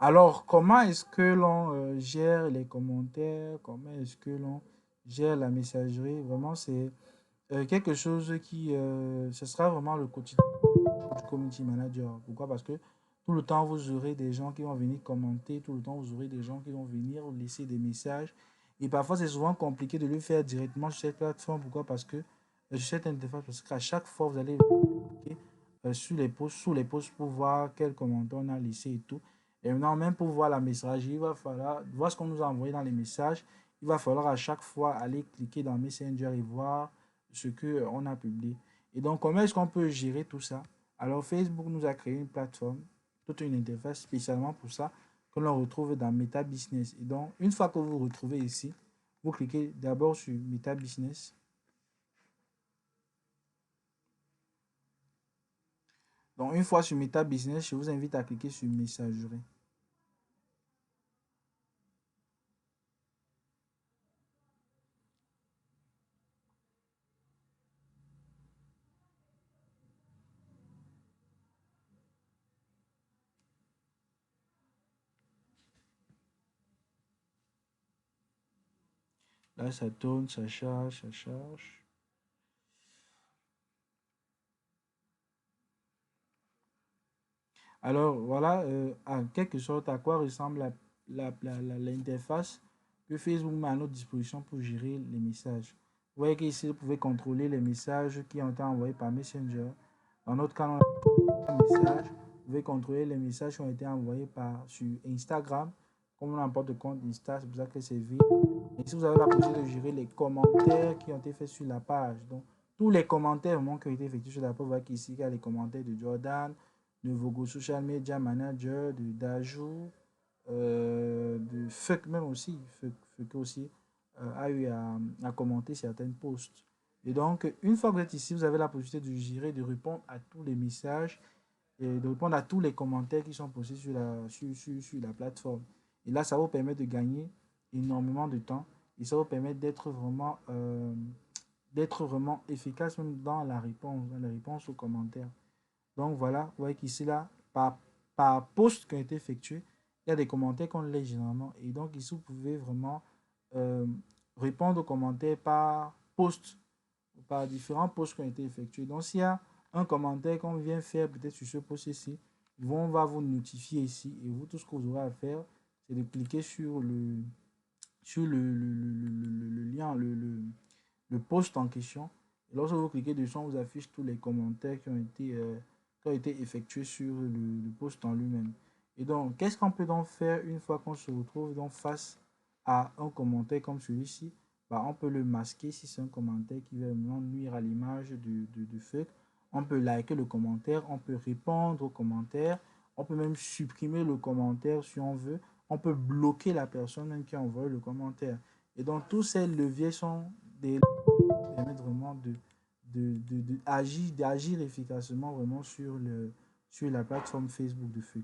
Alors, comment est-ce que l'on gère les commentaires? Comment est-ce que l'on gère la messagerie? Vraiment, c'est quelque chose qui, ce sera vraiment le quotidien du community manager. Pourquoi? Parce que tout le temps, vous aurez des gens qui vont venir commenter, tout le temps, vous aurez des gens qui vont venir laisser des messages. Et parfois, c'est souvent compliqué de le faire directement sur cette plateforme. Pourquoi? Parce que sur cette interface, parce qu'à chaque fois, vous allez cliquer sur les posts, sous les posts pour voir quel commentaire on a laissé et tout. Et maintenant, même pour voir la messagerie, il va falloir voir ce qu'on nous a envoyé dans les messages. Il va falloir à chaque fois aller cliquer dans Messenger et voir ce qu'on a publié. Et donc, comment est-ce qu'on peut gérer tout ça? Alors, Facebook nous a créé une plateforme, toute une interface spécialement pour ça, que l'on retrouve dans Meta Business. Et donc, une fois que vous vous retrouvez ici, vous cliquez d'abord sur Meta Business. Donc, une fois sur Meta Business, je vous invite à cliquer sur Messagerie. Là, ça tourne, ça charge, ça charge. Alors, voilà, en quelque sorte, à quoi ressemble l'interface que Facebook met à notre disposition pour gérer les messages. Vous voyez qu'ici, vous pouvez contrôler les messages qui ont été envoyés par Messenger. Dans notre cas, on a un message. Vous pouvez contrôler les messages qui ont été envoyés sur Instagram. Comme on a un porte de compte Insta, c'est pour ça que c'est vide. Et si vous avez la possibilité de gérer les commentaires qui ont été faits sur la page, donc tous les commentaires vraiment qui ont été effectués sur la page, vous voyez qu'ici, il y a les commentaires de Jordan, de Vogo Social Media Manager, de Dajou, de Fuck même aussi. Fuck aussi a eu à commenter certaines posts. Et donc, une fois que vous êtes ici, vous avez la possibilité de gérer, de répondre à tous les messages et de répondre à tous les commentaires qui sont postés sur la plateforme. Et là, ça vous permet de gagner énormément de temps et ça vous permet d'être vraiment efficace même dans la réponse aux commentaires. Donc voilà, vous voyez qu'ici, là, par post qui a été effectué, il y a des commentaires qu'on lit généralement. Et donc ici, vous pouvez vraiment euh, répondre aux commentaires par post, par différents posts qui ont été effectués. Donc s'il y a un commentaire qu'on vient faire peut-être sur ce post ici, on va vous notifier ici. Et vous, tout ce que vous aurez à faire, c'est de cliquer sur le lien, le post en question. Et lorsque vous cliquez dessus, on vous affiche tous les commentaires qui ont été effectués sur le post en lui-même. Et donc, qu'est-ce qu'on peut donc faire une fois qu'on se retrouve donc face à un commentaire comme celui-ci? Bah, on peut le masquer si c'est un commentaire qui va vraiment nuire à l'image de fake. On peut liker le commentaire, on peut répondre au commentaire, on peut même supprimer le commentaire si on veut. On peut bloquer la personne même qui a envoyé le commentaire. Et donc, tous ces leviers sont des leviers qui permettent vraiment d'agir efficacement vraiment sur la plateforme Facebook de Feu.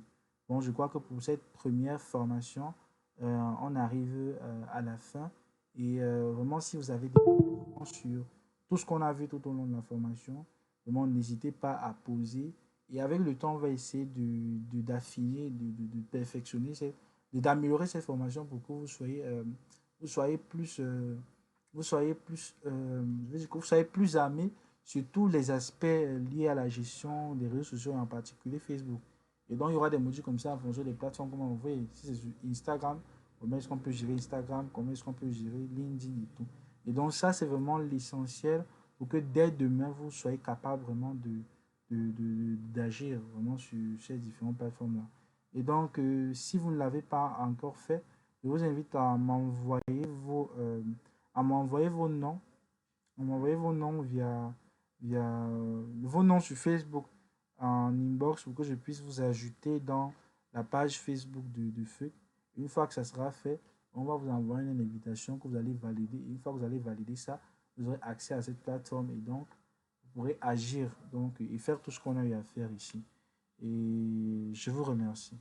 Bon, je crois que pour cette première formation, on arrive à la fin. Et vraiment, si vous avez des questions sur tout ce qu'on a vu tout au long de la formation, vraiment, n'hésitez pas à poser. Et avec le temps, on va essayer d'affiner, de perfectionner, d'améliorer cette formation pour que vous soyez plus, vous soyez plus, vous soyez plus armé sur tous les aspects liés à la gestion des réseaux sociaux, en particulier Facebook. Et donc, il y aura des modules comme ça en fonction des plateformes, comme on voit. Si c'est sur Instagram, comment est-ce qu'on peut gérer Instagram, comment est-ce qu'on peut gérer LinkedIn et tout. Et donc, ça, c'est vraiment l'essentiel pour que dès demain, vous soyez capable vraiment d'agir vraiment sur ces différentes plateformes-là. Et donc, si vous ne l'avez pas encore fait, je vous invite à m'envoyer vos noms, à m'envoyer vos noms via vos noms sur Facebook en inbox pour que je puisse vous ajouter dans la page Facebook de Feu. Une fois que ça sera fait, on va vous envoyer une invitation que vous allez valider. Et une fois que vous allez valider ça, vous aurez accès à cette plateforme et donc vous pourrez agir donc, et faire tout ce qu'on a eu à faire ici. Et je vous remercie.